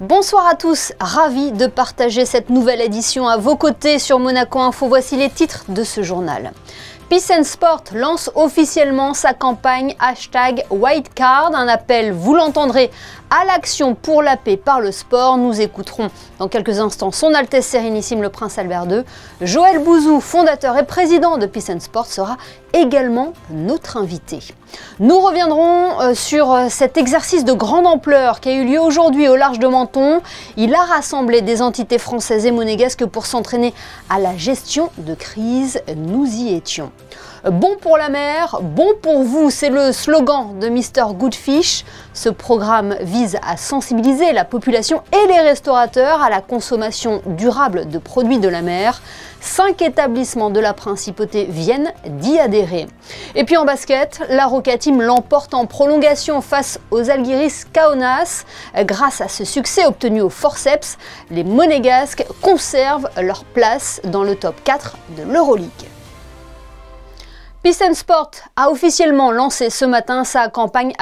Bonsoir à tous, ravi de partager cette nouvelle édition à vos côtés sur Monaco Info. Voici les titres de ce journal. Peace and Sport lance officiellement sa campagne #WhiteCard, un appel, vous l'entendrez, à l'action pour la paix par le sport. Nous écouterons dans quelques instants Son Altesse Sérénissime le Prince Albert II. Joël Bouzou, fondateur et président de Peace and Sport, sera également notre invité. Nous reviendrons sur cet exercice de grande ampleur qui a eu lieu aujourd'hui au large de Menton. Il a rassemblé des entités françaises et monégasques pour s'entraîner à la gestion de crise. Nous y étions. Bon pour la mer, bon pour vous, c'est le slogan de Mr Goodfish. Ce programme vise à sensibiliser la population et les restaurateurs à la consommation durable de produits de la mer. 5 établissements de la Principauté viennent d'y adhérer. Et puis en basket, la Roca Team l'emporte en prolongation face aux Algiris Kaunas. Grâce à ce succès obtenu au forceps, les Monégasques conservent leur place dans le top 4 de l'Euroleague. Peace and Sport a officiellement lancé ce matin sa campagne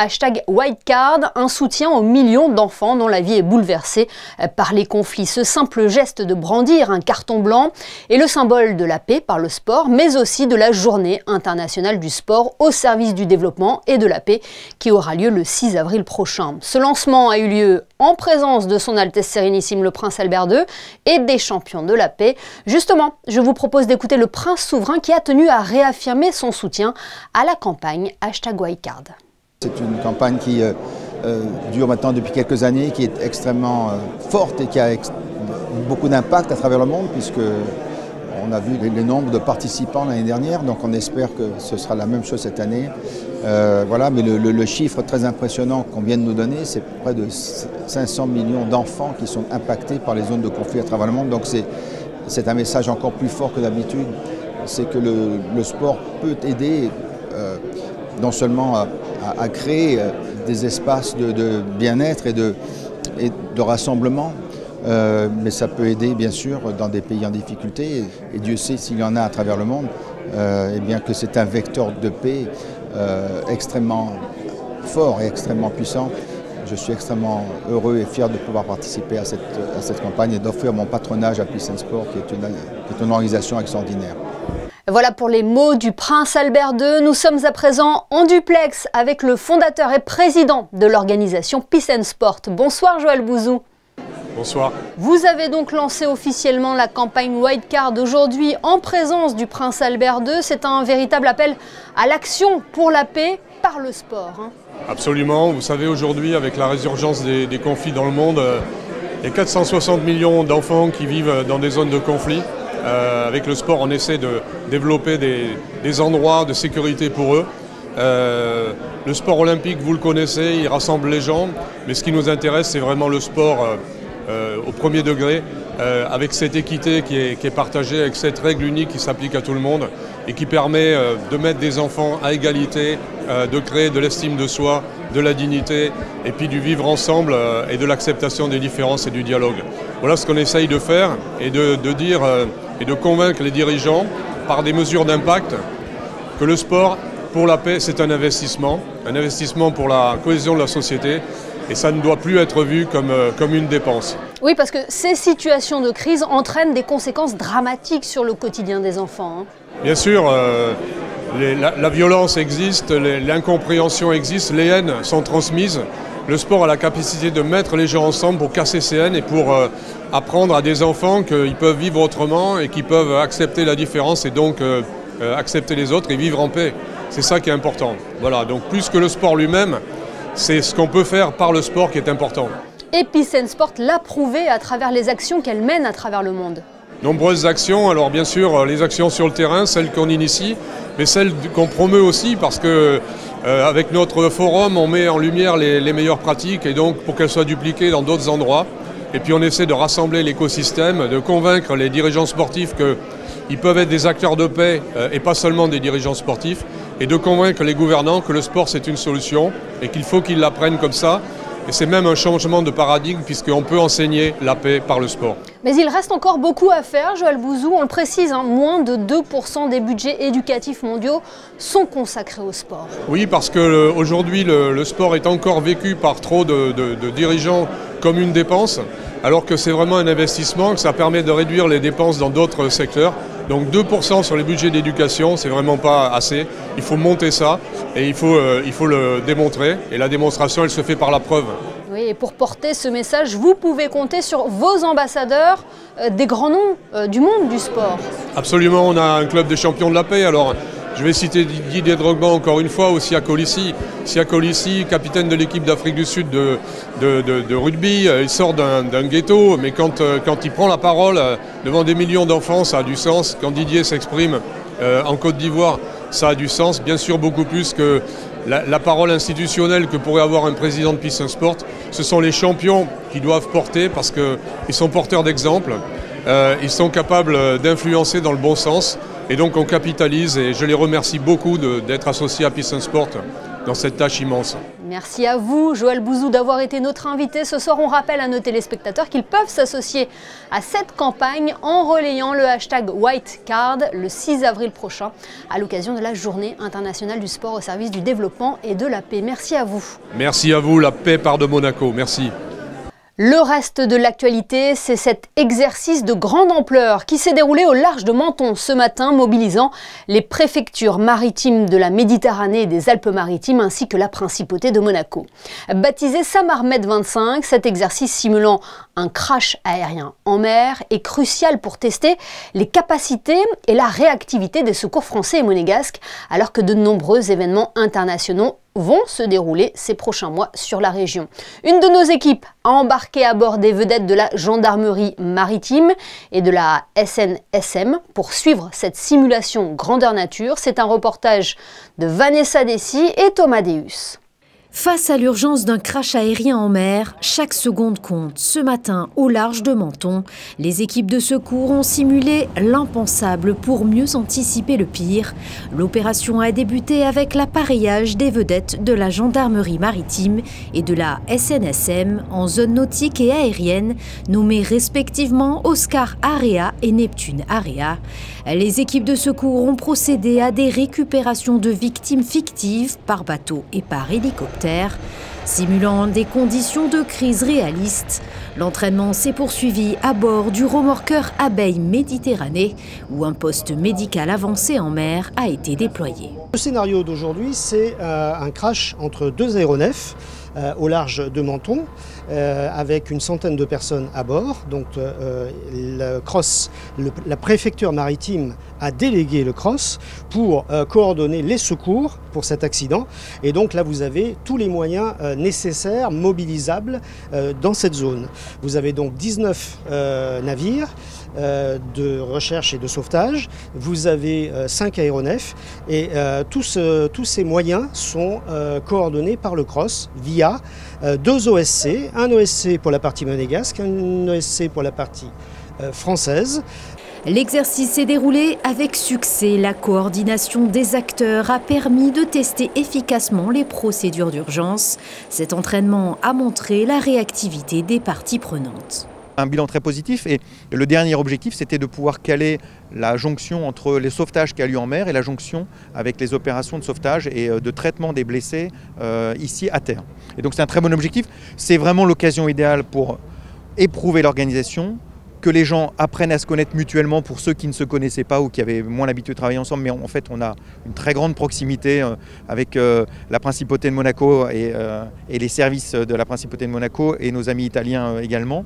#WhiteCard, un soutien aux millions d'enfants dont la vie est bouleversée par les conflits. Ce simple geste de brandir un carton blanc est le symbole de la paix par le sport, mais aussi de la Journée internationale du sport au service du développement et de la paix qui aura lieu le 6 avril prochain. Ce lancement a eu lieu en présence de Son Altesse Sérénissime le Prince Albert II et des champions de la paix. Justement, je vous propose d'écouter le prince souverain qui a tenu à réaffirmer son soutien à la campagne #WhiteCard. C'est une campagne qui dure maintenant depuis quelques années, qui est extrêmement forte et qui a beaucoup d'impact à travers le monde, puisque on a vu les nombres de participants l'année dernière, donc on espère que ce sera la même chose cette année. Voilà, mais le chiffre très impressionnant qu'on vient de nous donner, c'est près de 500 millions d'enfants qui sont impactés par les zones de conflit à travers le monde, donc c'est un message encore plus fort que d'habitude. C'est que le sport peut aider non seulement à créer des espaces de bien-être et de rassemblement, mais ça peut aider bien sûr dans des pays en difficulté, et Dieu sait s'il y en a à travers le monde, et bien que c'est un vecteur de paix extrêmement fort et extrêmement puissant. Je suis extrêmement heureux et fier de pouvoir participer à cette campagne et d'offrir mon patronage à Peace and Sport, qui est une organisation extraordinaire. Voilà pour les mots du Prince Albert II. Nous sommes à présent en duplex avec le fondateur et président de l'organisation Peace and Sport. Bonsoir Joël Bouzou. Bonsoir. Vous avez donc lancé officiellement la campagne WhiteCard aujourd'hui en présence du Prince Albert II. C'est un véritable appel à l'action pour la paix par le sport. Absolument. Vous savez, aujourd'hui, avec la résurgence des conflits dans le monde, il y a 460 millions d'enfants qui vivent dans des zones de conflit. Avec le sport, on essaie de développer des endroits de sécurité pour eux. Le sport olympique, vous le connaissez, il rassemble les gens, mais ce qui nous intéresse, c'est vraiment le sport au premier degré, avec cette équité qui est partagée, avec cette règle unique qui s'applique à tout le monde et qui permet de mettre des enfants à égalité, de créer de l'estime de soi, de la dignité, et puis du vivre ensemble et de l'acceptation des différences et du dialogue. Voilà ce qu'on essaye de faire et de dire et de convaincre les dirigeants par des mesures d'impact que le sport pour la paix, c'est un investissement pour la cohésion de la société, et ça ne doit plus être vu comme une dépense. Oui, parce que ces situations de crise entraînent des conséquences dramatiques sur le quotidien des enfants. Bien sûr, la violence existe, l'incompréhension existe, les haines sont transmises. Le sport a la capacité de mettre les gens ensemble pour casser ces haines et pour apprendre à des enfants qu'ils peuvent vivre autrement et qu'ils peuvent accepter la différence et donc accepter les autres et vivre en paix. C'est ça qui est important. Voilà, donc plus que le sport lui-même, c'est ce qu'on peut faire par le sport qui est important. Et Peace and Sport l'a prouvé à travers les actions qu'elle mène à travers le monde. Nombreuses actions, alors bien sûr les actions sur le terrain, celles qu'on initie, mais celles qu'on promeut aussi parce que avec notre forum on met en lumière les meilleures pratiques et donc pour qu'elles soient dupliquées dans d'autres endroits. Et puis on essaie de rassembler l'écosystème, de convaincre les dirigeants sportifs qu'ils peuvent être des acteurs de paix et pas seulement des dirigeants sportifs, et de convaincre les gouvernants que le sport c'est une solution et qu'il faut qu'ils l'apprennent comme ça Et c'est même un changement de paradigme puisqu'on peut enseigner la paix par le sport. Mais il reste encore beaucoup à faire, Joël Bouzou, on le précise, moins de 2% des budgets éducatifs mondiaux sont consacrés au sport. Oui, parce qu'aujourd'hui le sport est encore vécu par trop de dirigeants comme une dépense, alors que c'est vraiment un investissement, que ça permet de réduire les dépenses dans d'autres secteurs. Donc 2% sur les budgets d'éducation, c'est vraiment pas assez. Il faut monter ça et il faut le démontrer. Et la démonstration, elle se fait par la preuve. Oui, et pour porter ce message, vous pouvez compter sur vos ambassadeurs, des grands noms du monde du sport. Absolument, on a un club des champions de la paix. Alors, je vais citer Didier Drogba encore une fois, aussi à Colissi. Siya Kolisi, capitaine de l'équipe d'Afrique du Sud de rugby, il sort d'un ghetto, mais quand il prend la parole devant des millions d'enfants, ça a du sens. Quand Didier s'exprime en Côte d'Ivoire, ça a du sens, bien sûr beaucoup plus que la parole institutionnelle que pourrait avoir un président de Peace and Sport. Ce sont les champions qui doivent porter parce qu'ils sont porteurs d'exemple, ils sont capables d'influencer dans le bon sens. Et donc on capitalise et je les remercie beaucoup d'être associés à Peace and Sport dans cette tâche immense. Merci à vous, Joël Bouzou, d'avoir été notre invité. Ce soir, on rappelle à nos téléspectateurs qu'ils peuvent s'associer à cette campagne en relayant le hashtag WhiteCard le 6 avril prochain à l'occasion de la Journée internationale du sport au service du développement et de la paix. Merci à vous. Merci à vous, la paix part de Monaco. Merci. Le reste de l'actualité, c'est cet exercice de grande ampleur qui s'est déroulé au large de Menton ce matin, mobilisant les préfectures maritimes de la Méditerranée et des Alpes-Maritimes ainsi que la Principauté de Monaco. Baptisé Samarmed 25, cet exercice simulant un crash aérien en mer est crucial pour tester les capacités et la réactivité des secours français et monégasques, alors que de nombreux événements internationaux vont se dérouler ces prochains mois sur la région. Une de nos équipes a embarqué à bord des vedettes de la gendarmerie maritime et de la SNSM pour suivre cette simulation grandeur nature. C'est un reportage de Vanessa Dessy et Thomas Deus. Face à l'urgence d'un crash aérien en mer, chaque seconde compte. Ce matin, au large de Menton, les équipes de secours ont simulé l'impensable pour mieux anticiper le pire. L'opération a débuté avec l'appareillage des vedettes de la gendarmerie maritime et de la SNSM en zone nautique et aérienne, nommées respectivement Oscar Area et Neptune Area. Les équipes de secours ont procédé à des récupérations de victimes fictives par bateau et par hélicoptère. Simulant des conditions de crise réalistes, l'entraînement s'est poursuivi à bord du remorqueur Abeille Méditerranée, où un poste médical avancé en mer a été déployé. Le scénario d'aujourd'hui, c'est un crash entre deux aéronefs au large de Menton, avec une centaine de personnes à bord. Donc le CROSS, la préfecture maritime a délégué le CROSS pour coordonner les secours pour cet accident. Et donc là, vous avez tous les moyens nécessaires, mobilisables dans cette zone. Vous avez donc 19 navires de recherche et de sauvetage. Vous avez 5 aéronefs et tous ces moyens sont coordonnés par le CROSS via 2 OSC, un OSC pour la partie monégasque, un OSC pour la partie française. L'exercice s'est déroulé avec succès. La coordination des acteurs a permis de tester efficacement les procédures d'urgence. Cet entraînement a montré la réactivité des parties prenantes. Un bilan très positif et le dernier objectif, c'était de pouvoir caler la jonction entre les sauvetages qui a lieu en mer et la jonction avec les opérations de sauvetage et de traitement des blessés ici à terre. Et donc c'est un très bon objectif. C'est vraiment l'occasion idéale pour éprouver l'organisation, que les gens apprennent à se connaître mutuellement pour ceux qui ne se connaissaient pas ou qui avaient moins l'habitude de travailler ensemble. Mais en fait, on a une très grande proximité avec la Principauté de Monaco et les services de la Principauté de Monaco et nos amis italiens également.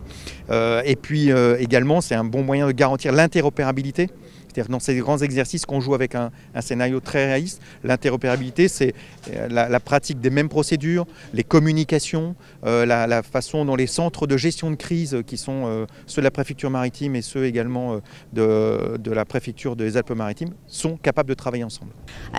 Et puis également, c'est un bon moyen de garantir l'interopérabilité. C'est-à-dire dans ces grands exercices qu'on joue avec un scénario très réaliste, l'interopérabilité, c'est la pratique des mêmes procédures, les communications, la façon dont les centres de gestion de crise, qui sont ceux de la préfecture maritime et ceux également de la préfecture des Alpes-Maritimes, sont capables de travailler ensemble.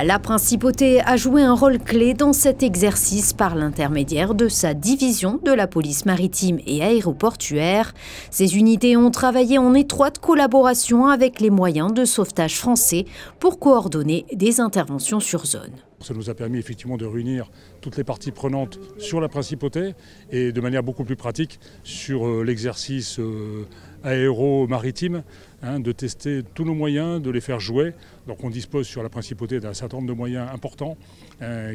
La Principauté a joué un rôle clé dans cet exercice par l'intermédiaire de sa division de la police maritime et aéroportuaire. Ces unités ont travaillé en étroite collaboration avec les moyens de sauvetage français pour coordonner des interventions sur zone. Ça nous a permis effectivement de réunir toutes les parties prenantes sur la principauté et de manière beaucoup plus pratique sur l'exercice aéro-maritime, de tester tous nos moyens, de les faire jouer. Donc on dispose sur la principauté d'un certain nombre de moyens importants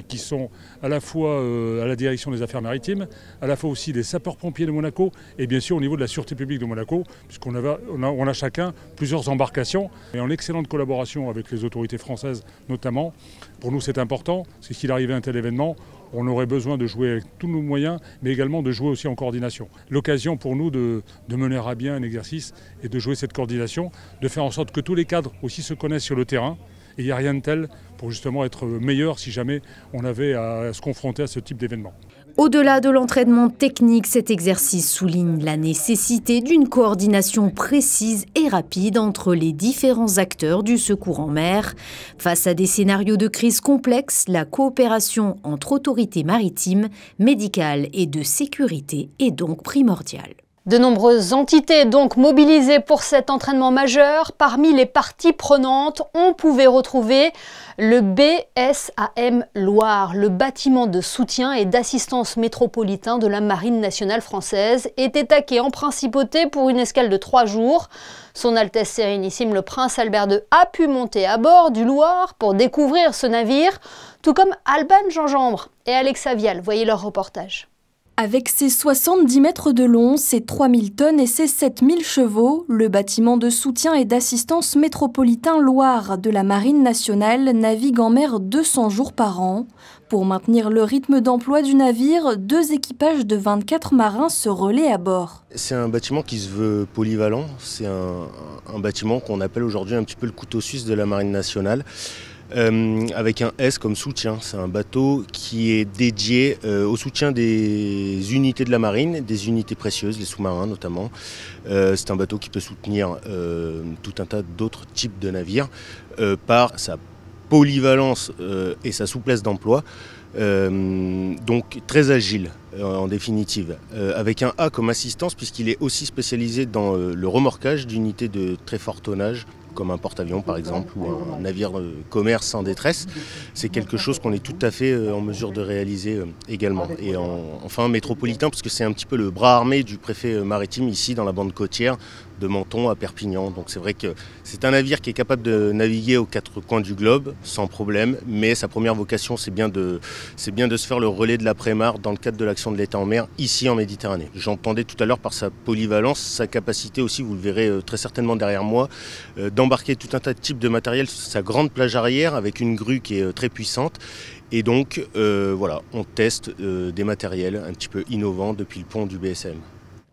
qui sont à la fois à la direction des affaires maritimes, à la fois aussi des sapeurs-pompiers de Monaco et bien sûr au niveau de la sûreté publique de Monaco, puisqu'on a chacun plusieurs embarcations et en excellente collaboration avec les autorités françaises notamment. Pour nous c'est important, parce que s'il arrivait un tel événement, on aurait besoin de jouer avec tous nos moyens, mais également de jouer aussi en coordination. L'occasion pour nous de mener à bien un exercice et de jouer cette coordination, de faire en sorte que tous les cadres aussi se connaissent sur le terrain. Et il n'y a rien de tel pour justement être meilleur si jamais on avait à se confronter à ce type d'événement. Au-delà de l'entraînement technique, cet exercice souligne la nécessité d'une coordination précise et rapide entre les différents acteurs du secours en mer. Face à des scénarios de crise complexes, la coopération entre autorités maritimes, médicales et de sécurité est donc primordiale. De nombreuses entités donc mobilisées pour cet entraînement majeur. Parmi les parties prenantes, on pouvait retrouver le BSAM Loire, le bâtiment de soutien et d'assistance métropolitain de la Marine nationale française, était taqué en principauté pour une escale de 3 jours. Son Altesse Sérénissime le Prince Albert II a pu monter à bord du Loire pour découvrir ce navire, tout comme Alban Gingembre et Alexa Vial. Voyez leur reportage. Avec ses 70 mètres de long, ses 3000 tonnes et ses 7000 chevaux, le bâtiment de soutien et d'assistance métropolitain Loire de la Marine nationale navigue en mer 200 jours par an. Pour maintenir le rythme d'emploi du navire, 2 équipages de 24 marins se relaient à bord. C'est un bâtiment qui se veut polyvalent. C'est un bâtiment qu'on appelle aujourd'hui un petit peu le couteau suisse de la Marine nationale. Avec un S comme soutien. C'est un bateau qui est dédié au soutien des unités de la marine, des unités précieuses, les sous-marins notamment. C'est un bateau qui peut soutenir tout un tas d'autres types de navires par sa polyvalence et sa souplesse d'emploi. Donc très agile en définitive, avec un A comme assistance puisqu'il est aussi spécialisé dans le remorquage d'unités de très fort tonnage, comme un porte-avions par exemple ou un navire de commerce en détresse. C'est quelque chose qu'on est tout à fait en mesure de réaliser également. Et enfin métropolitain, parce que c'est un petit peu le bras armé du préfet maritime ici dans la bande côtière de Menton à Perpignan. Donc c'est vrai que c'est un navire qui est capable de naviguer aux 4 coins du globe sans problème, mais sa première vocation c'est bien de se faire le relais de l'après-mar dans le cadre de l'action de l'État en mer ici en Méditerranée. J'entendais tout à l'heure par sa polyvalence, sa capacité aussi, vous le verrez très certainement derrière moi, d'embarquer tout un tas de types de matériel sur sa grande plage arrière avec une grue qui est très puissante. Et donc voilà, on teste des matériels un petit peu innovants depuis le pont du BSAM.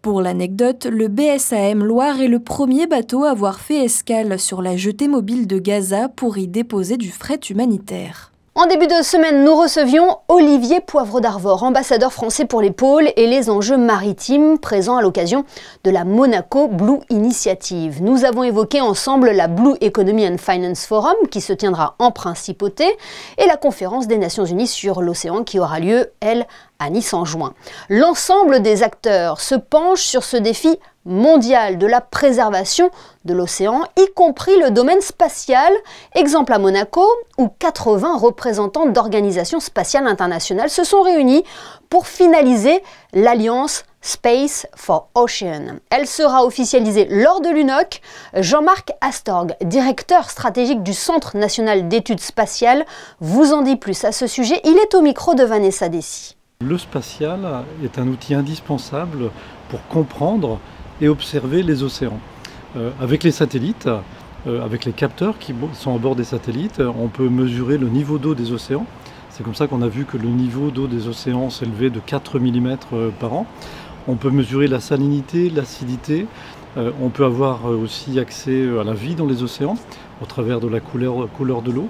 Pour l'anecdote, le BSAM Loire est le premier bateau à avoir fait escale sur la jetée mobile de Gaza pour y déposer du fret humanitaire. En début de semaine, nous recevions Olivier Poivre d'Arvor, ambassadeur français pour les pôles et les enjeux maritimes, présent à l'occasion de la Monaco Blue Initiative. Nous avons évoqué ensemble la Blue Economy and Finance Forum, qui se tiendra en principauté, et la conférence des Nations Unies sur l'océan, qui aura lieu, elle, à Nice en juin. L'ensemble des acteurs se penche sur ce défi mondial de la préservation de l'océan, y compris le domaine spatial. Exemple à Monaco, où 80 représentants d'organisations spatiales internationales se sont réunis pour finaliser l'alliance Space for Ocean. Elle sera officialisée lors de l'UNOC. Jean-Marc Astorg, directeur stratégique du Centre national d'études spatiales, vous en dit plus à ce sujet. Il est au micro de Vanessa Dessy. Le spatial est un outil indispensable pour comprendre et observer les océans. Avec les satellites, avec les capteurs qui sont à bord des satellites, on peut mesurer le niveau d'eau des océans. C'est comme ça qu'on a vu que le niveau d'eau des océans s'élevait de 4 mm par an. On peut mesurer la salinité, l'acidité. On peut avoir aussi accès à la vie dans les océans au travers de la couleur de l'eau.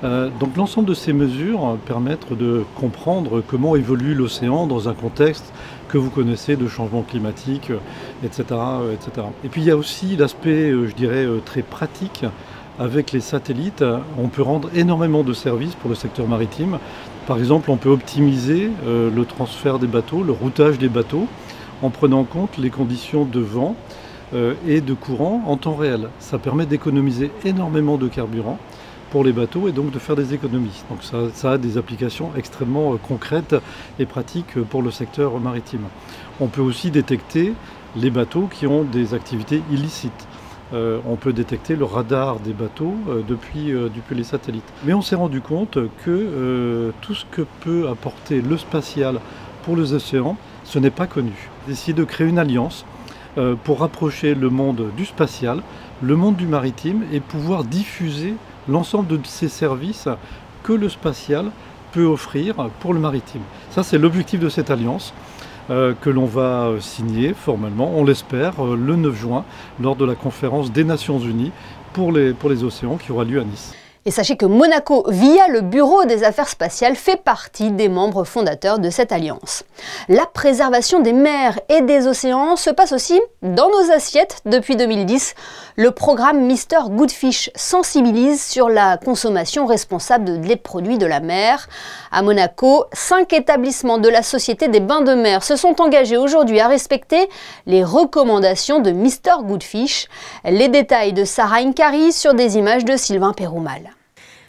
Donc l'ensemble de ces mesures permettent de comprendre comment évolue l'océan dans un contexte que vous connaissez de changement climatique, etc., etc. Et puis il y a aussi l'aspect, je dirais, très pratique. Avec les satellites, on peut rendre énormément de services pour le secteur maritime. Par exemple, on peut optimiser le transfert des bateaux, le routage des bateaux, en prenant en compte les conditions de vent et de courant en temps réel. Ça permet d'économiser énormément de carburant. pour les bateaux et donc de faire des économies. Donc ça a des applications extrêmement concrètes et pratiques pour le secteur maritime. On peut aussi détecter les bateaux qui ont des activités illicites. On peut détecter le radar des bateaux depuis les satellites. Mais on s'est rendu compte que tout ce que peut apporter le spatial pour les océans, ce n'est pas connu. On a décidé de créer une alliance pour rapprocher le monde du spatial, le monde du maritime et pouvoir diffuser l'ensemble de ces services que le spatial peut offrir pour le maritime. Ça, c'est l'objectif de cette alliance que l'on va signer formellement, on l'espère, le 9 juin, lors de la conférence des Nations Unies pour les océans qui aura lieu à Nice. Et sachez que Monaco, via le Bureau des Affaires Spatiales, fait partie des membres fondateurs de cette alliance. La préservation des mers et des océans se passe aussi dans nos assiettes depuis 2010. Le programme Mr Goodfish sensibilise sur la consommation responsable des produits de la mer. À Monaco, 5 établissements de la Société des bains de mer se sont engagés aujourd'hui à respecter les recommandations de Mr Goodfish. Les détails de Sarah Inkari sur des images de Sylvain Péroumal.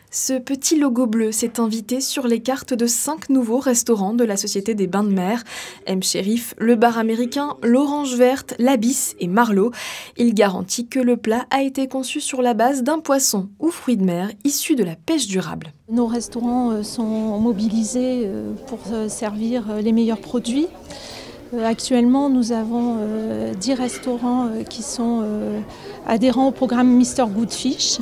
Ce petit logo bleu s'est invité sur les cartes de 5 nouveaux restaurants de la Société des bains de mer. M. Shérif, le bar américain, l'Orange Verte, l'Abysse et Marlot. Il garantit que le plat a été conçu sur la base d'un poisson ou fruit de mer issu de la pêche durable. Nos restaurants sont mobilisés pour servir les meilleurs produits. Actuellement, nous avons 10 restaurants qui sont adhérents au programme Mr Goodfish.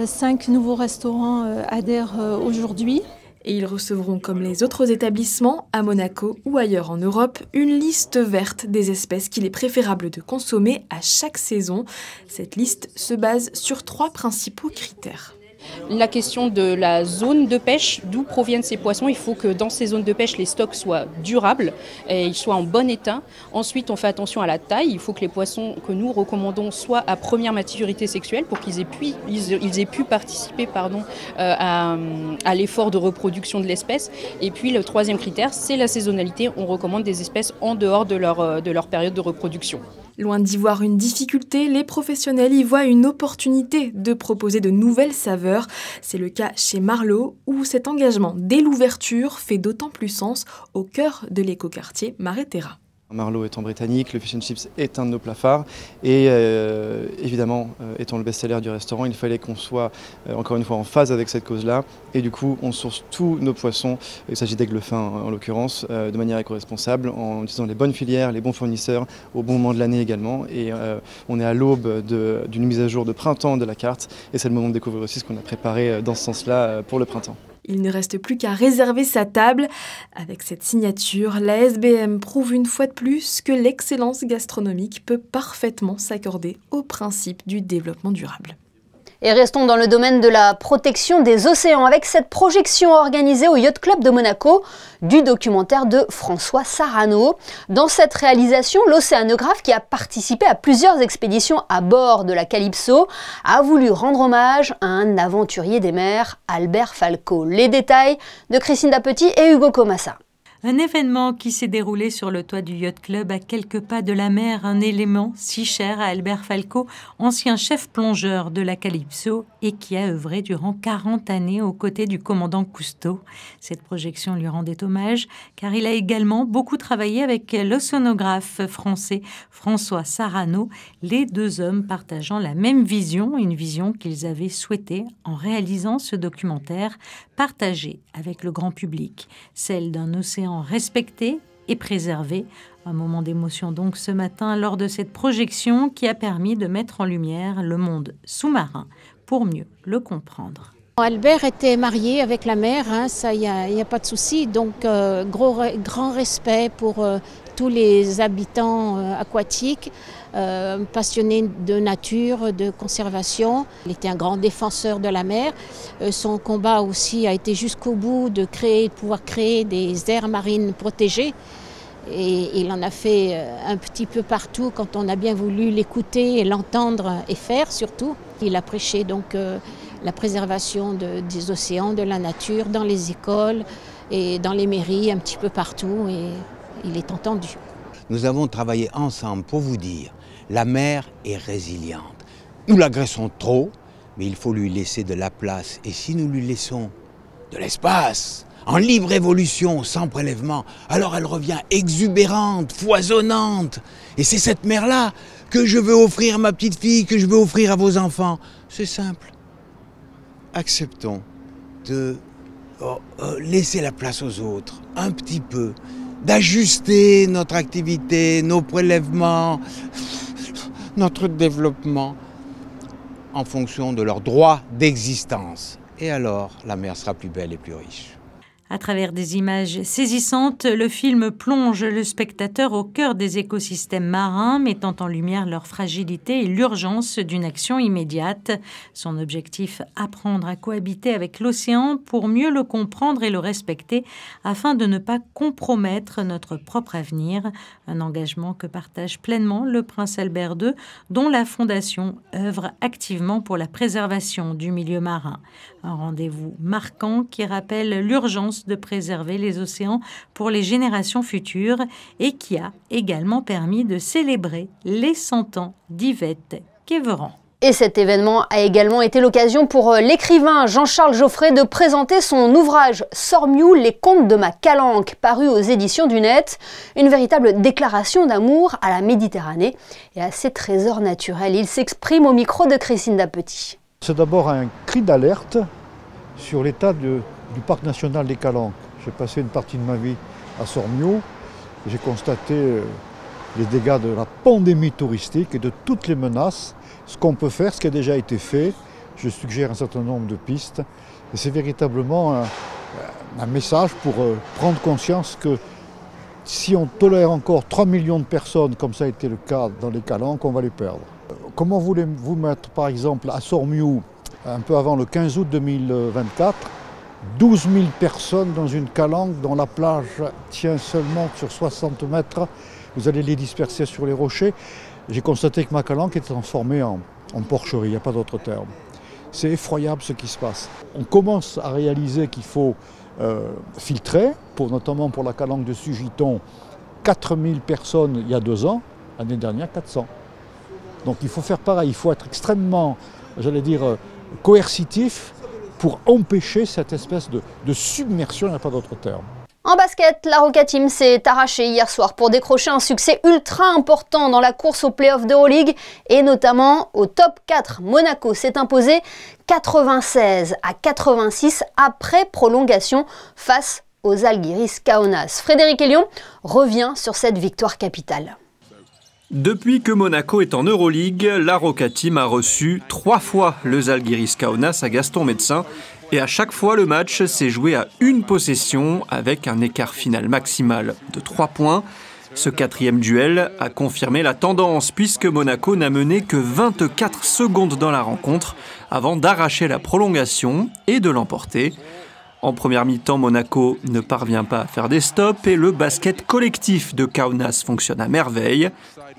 5 nouveaux restaurants adhèrent aujourd'hui. Et ils recevront, comme les autres établissements, à Monaco ou ailleurs en Europe, une liste verte des espèces qu'il est préférable de consommer à chaque saison. Cette liste se base sur 3 principaux critères. La question de la zone de pêche, d'où proviennent ces poissons. Il faut que dans ces zones de pêche, les stocks soient durables et ils soient en bon état. Ensuite, on fait attention à la taille. Il faut que les poissons que nous recommandons soient à première maturité sexuelle pour qu'ils aient pu participer à l'effort de reproduction de l'espèce. Et puis, le 3e critère, c'est la saisonnalité. On recommande des espèces en dehors de leur période de reproduction. Loin d'y voir une difficulté, les professionnels y voient une opportunité de proposer de nouvelles saveurs. C'est le cas chez Marlot, où cet engagement dès l'ouverture fait d'autant plus sens au cœur de l'écoquartier Maréterra. Marlot étant britannique, le fish and chips est un de nos plats phares et évidemment étant le best-seller du restaurant, il fallait qu'on soit encore une fois en phase avec cette cause-là et du coup on source tous nos poissons, il s'agit d'aigle fin en l'occurrence, de manière éco-responsable en utilisant les bonnes filières, les bons fournisseurs au bon moment de l'année également et on est à l'aube d'une mise à jour de printemps de la carte et c'est le moment de découvrir aussi ce qu'on a préparé dans ce sens-là pour le printemps. Il ne reste plus qu'à réserver sa table. Avec cette signature, la SBM prouve une fois de plus que l'excellence gastronomique peut parfaitement s'accorder au principe du développement durable. Et restons dans le domaine de la protection des océans avec cette projection organisée au Yacht Club de Monaco du documentaire de François Sarano. Dans cette réalisation, l'océanographe qui a participé à plusieurs expéditions à bord de la Calypso a voulu rendre hommage à un aventurier des mers, Albert Falco. Les détails de Christine Dapetit et Hugo Comassa. Un événement qui s'est déroulé sur le toit du Yacht Club à quelques pas de la mer, un élément si cher à Albert Falco, ancien chef plongeur de la Calypso et qui a œuvré durant 40 années aux côtés du commandant Cousteau. Cette projection lui rendait hommage car il a également beaucoup travaillé avec l'océanographe français François Sarano, les 2 hommes partageant la même vision, une vision qu'ils avaient souhaité en réalisant ce documentaire partagé avec le grand public, celle d'un océan respecté et préservé. Un moment d'émotion donc ce matin lors de cette projection qui a permis de mettre en lumière le monde sous-marin pour mieux le comprendre. Albert était marié avec la mer, ça il n'y a pas de souci, donc grand respect pour tous les habitants aquatiques, passionné de nature, de conservation. Il était un grand défenseur de la mer. Son combat aussi a été jusqu'au bout de pouvoir créer des aires marines protégées. Et il en a fait un petit peu partout quand on a bien voulu l'écouter et l'entendre et faire surtout. Il a prêché donc la préservation des océans, de la nature, dans les écoles et dans les mairies, un petit peu partout, et il est entendu. Nous avons travaillé ensemble pour vous dire, la mer est résiliente. Nous l'agressons trop, mais il faut lui laisser de la place. Et si nous lui laissons de l'espace, en libre évolution, sans prélèvement, alors elle revient exubérante, foisonnante. Et c'est cette mer-là que je veux offrir à ma petite fille, que je veux offrir à vos enfants. C'est simple. Acceptons de laisser la place aux autres, un petit peu, d'ajuster notre activité, nos prélèvements, notre développement en fonction de leur droit d'existence. Et alors, la mer sera plus belle et plus riche. À travers des images saisissantes, le film plonge le spectateur au cœur des écosystèmes marins, mettant en lumière leur fragilité et l'urgence d'une action immédiate. Son objectif, apprendre à cohabiter avec l'océan pour mieux le comprendre et le respecter, afin de ne pas compromettre notre propre avenir. Un engagement que partage pleinement le prince Albert II, dont la Fondation œuvre activement pour la préservation du milieu marin. Un rendez-vous marquant qui rappelle l'urgence de préserver les océans pour les générations futures et qui a également permis de célébrer les 100 ans d'Yvette Quéveran. Et cet événement a également été l'occasion pour l'écrivain Jean-Charles Geoffrey de présenter son ouvrage « Sormiou, les contes de ma calanque » paru aux éditions du Net. Une véritable déclaration d'amour à la Méditerranée et à ses trésors naturels. Il s'exprime au micro de Christine Dapetit. C'est d'abord un cri d'alerte sur l'état du parc national des Calanques. J'ai passé une partie de ma vie à Sormiou. J'ai constaté les dégâts de la pandémie touristique et de toutes les menaces. Ce qu'on peut faire, ce qui a déjà été fait, je suggère un certain nombre de pistes. Et c'est véritablement un message pour prendre conscience que si on tolère encore 3 millions de personnes, comme ça a été le cas dans les Calanques, on va les perdre. Comment voulez-vous mettre, par exemple, à Sormiou, un peu avant le 15 août 2024, 12 000 personnes dans une calanque dont la plage tient seulement sur 60 mètres. Vous allez les disperser sur les rochers. J'ai constaté que ma calanque est transformée en porcherie, il n'y a pas d'autre terme. C'est effroyable ce qui se passe. On commence à réaliser qu'il faut filtrer, notamment pour la calanque de Sugiton, 4 000 personnes il y a 2 ans, l'année dernière 400. Donc il faut faire pareil, il faut être extrêmement, j'allais dire, coercitif pour empêcher cette espèce de submersion, il n'y a pas d'autre terme. En basket, la Roca Team s'est arrachée hier soir pour décrocher un succès ultra important dans la course aux playoffs d'Euroleague et notamment au top 4. Monaco s'est imposé 96-86 après prolongation face aux Žalgiris Kaunas. Frédéric Elion revient sur cette victoire capitale. Depuis que Monaco est en Euroleague, la Roca Team a reçu 3 fois le Žalgiris Kaunas à Gaston Médecin et à chaque fois le match s'est joué à une possession avec un écart final maximal de 3 points. Ce 4e duel a confirmé la tendance puisque Monaco n'a mené que 24 secondes dans la rencontre avant d'arracher la prolongation et de l'emporter. En première mi-temps, Monaco ne parvient pas à faire des stops et le basket collectif de Kaunas fonctionne à merveille.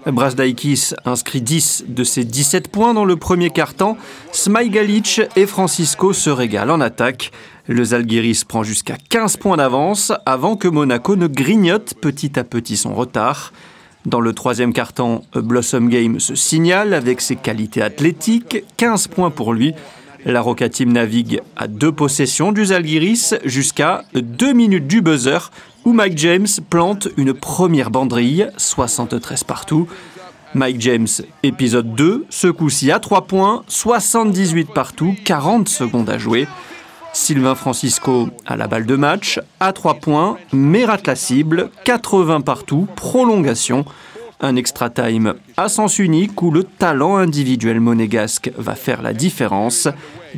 Brasdaikis inscrit 10 de ses 17 points dans le premier quart-temps. Smajgalic et Francisco se régalent en attaque. Le Žalgiris prend jusqu'à 15 points d'avance avant que Monaco ne grignote petit à petit son retard. Dans le 3e quart-temps, Blossom Game se signale avec ses qualités athlétiques, 15 points pour lui. La Roca Team navigue à 2 possessions du Žalgiris jusqu'à 2 minutes du buzzer où Mike James plante une première banderille, 73 partout. Mike James, épisode 2, ce coup-ci à 3 points, 78 partout, 40 secondes à jouer. Sylvain Francisco a la balle de match, à 3 points, mais rate la cible, 80 partout, prolongation. Un extra time à sens unique où le talent individuel monégasque va faire la différence.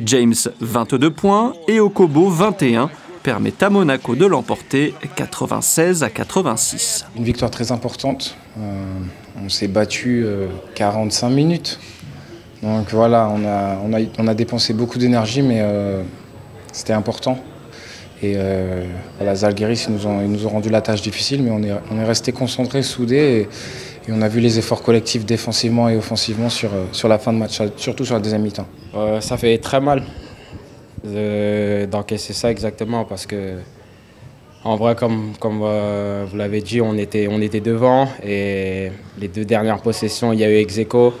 James 22 points et Okobo 21 permettent à Monaco de l'emporter 96-86. Une victoire très importante. On s'est battu 45 minutes. Donc voilà, on a dépensé beaucoup d'énergie, mais c'était important. Et voilà, Žalgiris, ils nous ont rendu la tâche difficile, mais on est resté concentrés, soudés. Et on a vu les efforts collectifs défensivement et offensivement sur la fin de match, surtout sur la deuxième mi-temps. Ça fait très mal d'encaisser ça exactement parce que, en vrai, comme vous l'avez dit, on était devant et les 2 dernières possessions, il y a eu ex aequo.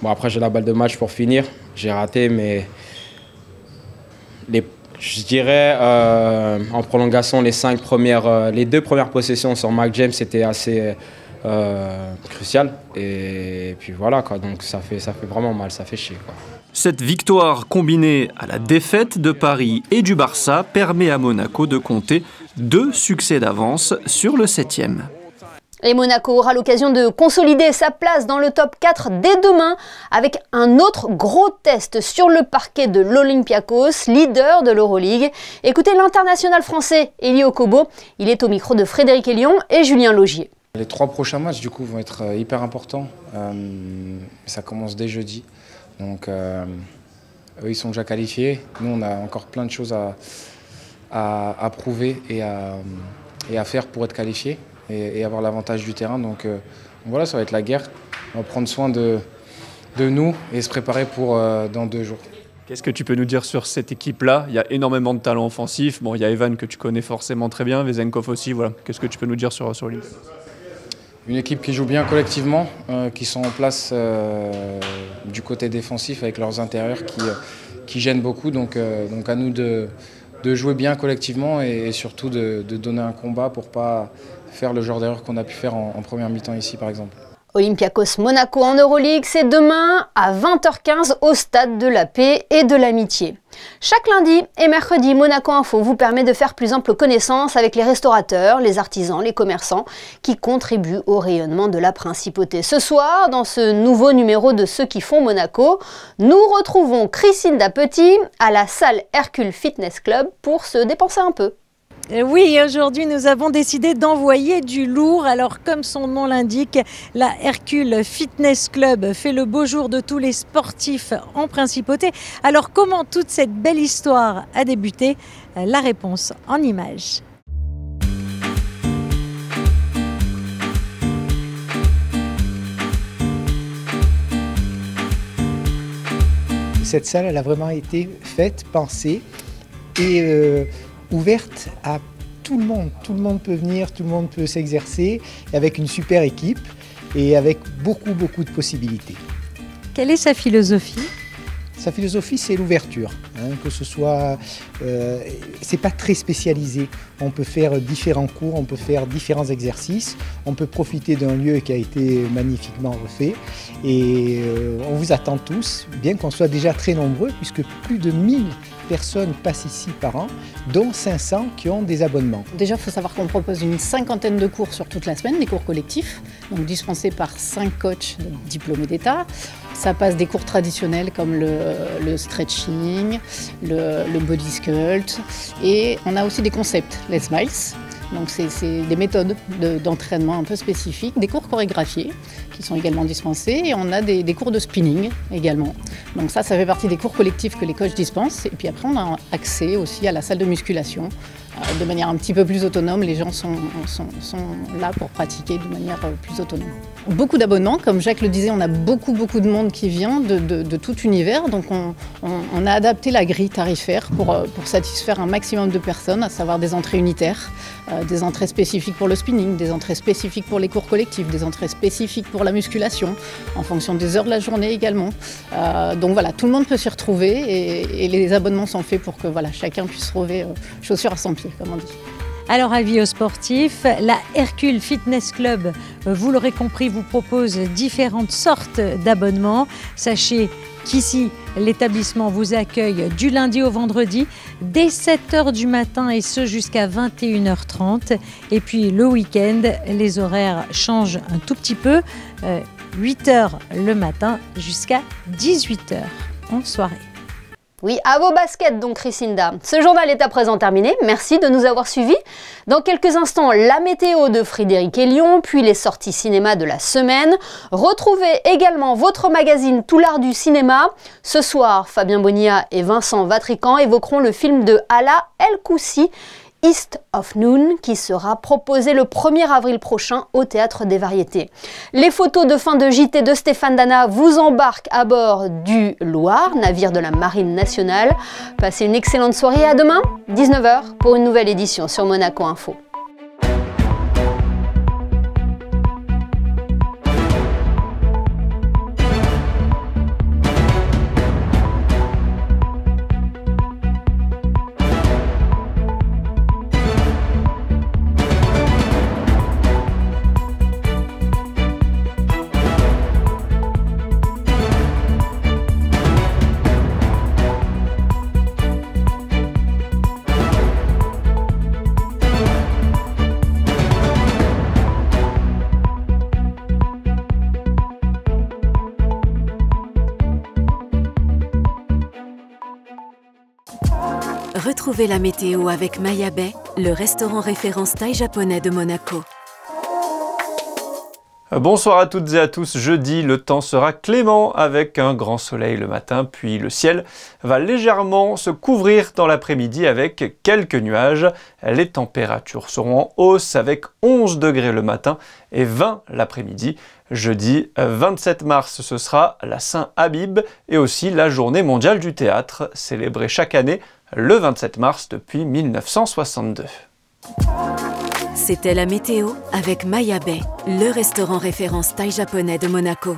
Bon, après, j'ai la balle de match pour finir. j'ai raté, mais je dirais en prolongation, les 2 premières possessions sur Mac James, c'était assez crucial. Et puis voilà, quoi. Donc ça fait vraiment mal, ça fait chier, quoi. Cette victoire combinée à la défaite de Paris et du Barça permet à Monaco de compter 2 succès d'avance sur le 7e. Et Monaco aura l'occasion de consolider sa place dans le top 4 dès demain avec un autre gros test sur le parquet de l'Olympiakos, leader de l'Euroleague. Écoutez l'international français Elie Okobo, il est au micro de Frédéric Elion et Julien Laugier. Les 3 prochains matchs du coup vont être hyper importants, ça commence dès jeudi, donc eux ils sont déjà qualifiés, nous on a encore plein de choses à prouver et à faire pour être qualifiés. Et avoir l'avantage du terrain. Donc voilà, ça va être la guerre. On va prendre soin de nous et se préparer pour dans 2 jours. Qu'est-ce que tu peux nous dire sur cette équipe-là? Il y a énormément de talent offensif. Bon, il y a Evan que tu connais forcément très bien, Vezenkov aussi. Voilà. Qu'est-ce que tu peux nous dire sur lui? Une équipe qui joue bien collectivement, qui sont en place du côté défensif avec leurs intérieurs qui gênent beaucoup. Donc à nous de jouer bien collectivement et surtout de donner un combat pour pas faire le genre d'erreur qu'on a pu faire en première mi-temps ici par exemple. Olympiakos Monaco en Euroleague, c'est demain à 20h15 au stade de la paix et de l'amitié. Chaque lundi et mercredi, Monaco Info vous permet de faire plus ample connaissance avec les restaurateurs, les artisans, les commerçants qui contribuent au rayonnement de la principauté. Ce soir, dans ce nouveau numéro de Ceux qui font Monaco, nous retrouvons Chrisinda Petit à la salle Hercule Fitness Club pour se dépenser un peu. Oui, aujourd'hui nous avons décidé d'envoyer du lourd. Alors comme son nom l'indique, la Hercule Fitness Club fait le beau jour de tous les sportifs en principauté. Alors comment toute cette belle histoire a débuté? La réponse en images. Cette salle, elle a vraiment été faite, pensée et ouverte à tout le monde. Tout le monde peut venir, tout le monde peut s'exercer avec une super équipe et avec beaucoup de possibilités. Quelle est sa philosophie? Sa philosophie, c'est l'ouverture. Que ce soit, c'est pas très spécialisé. On peut faire différents cours, on peut faire différents exercices, on peut profiter d'un lieu qui a été magnifiquement refait. Et on vous attend tous, bien qu'on soit déjà très nombreux, puisque plus de 1000 personnes passent ici par an, dont 500 qui ont des abonnements. Déjà, il faut savoir qu'on propose une 50aine de cours sur toute la semaine, des cours collectifs, donc dispensés par 5 coachs diplômés d'État. Ça passe des cours traditionnels comme le stretching, le body sculpt, et on a aussi des concepts, les smiles. Donc c'est des méthodes d'entraînement un peu spécifiques, des cours chorégraphiés qui sont également dispensés, et on a des cours de spinning également. Donc ça fait partie des cours collectifs que les coachs dispensent, et puis après on a accès aussi à la salle de musculation. De manière un petit peu plus autonome, les gens sont là pour pratiquer de manière plus autonome. Beaucoup d'abonnements, comme Jacques le disait, on a beaucoup de monde qui vient de tout univers, donc on a adapté la grille tarifaire pour satisfaire un maximum de personnes, à savoir des entrées unitaires, des entrées spécifiques pour le spinning, des entrées spécifiques pour les cours collectifs, des entrées spécifiques pour la musculation, en fonction des heures de la journée également. Donc voilà, tout le monde peut s'y retrouver et les abonnements sont faits pour que voilà, chacun puisse trouver chaussures à son pied, comme on dit. Alors, avis aux sportifs, la Hercule Fitness Club, vous l'aurez compris, vous propose différentes sortes d'abonnements. Sachez qu'ici, l'établissement vous accueille du lundi au vendredi, dès 7h du matin et ce jusqu'à 21h30. Et puis le week-end, les horaires changent un tout petit peu, 8h le matin jusqu'à 18h en soirée. Oui, à vos baskets donc Chrisinda. Ce journal est à présent terminé. Merci de nous avoir suivis. Dans quelques instants, la météo de Frédéric Elion, puis les sorties cinéma de la semaine. Retrouvez également votre magazine Tout l'art du cinéma. Ce soir, Fabien Bonilla et Vincent Vatrican évoqueront le film de Hala El Koussi, East of Noon, qui sera proposé le 1er avril prochain au Théâtre des Variétés. Les photos de fin de JT de Stéphane Dana vous embarquent à bord du Loire, navire de la Marine nationale. Passez une excellente soirée, à demain, 19h, pour une nouvelle édition sur Monaco Info. Retrouvez la météo avec Maya Bay, le restaurant référence thaï japonais de Monaco. Bonsoir à toutes et à tous. Jeudi, le temps sera clément avec un grand soleil le matin, puis le ciel va légèrement se couvrir dans l'après-midi avec quelques nuages. Les températures seront en hausse avec 11 degrés le matin et 20 l'après-midi. Jeudi 27 mars, ce sera la Saint-Habib et aussi la Journée mondiale du théâtre, célébrée chaque année le 27 mars depuis 1962. C'était la météo avec Maya Bay, le restaurant référence thaï japonais de Monaco.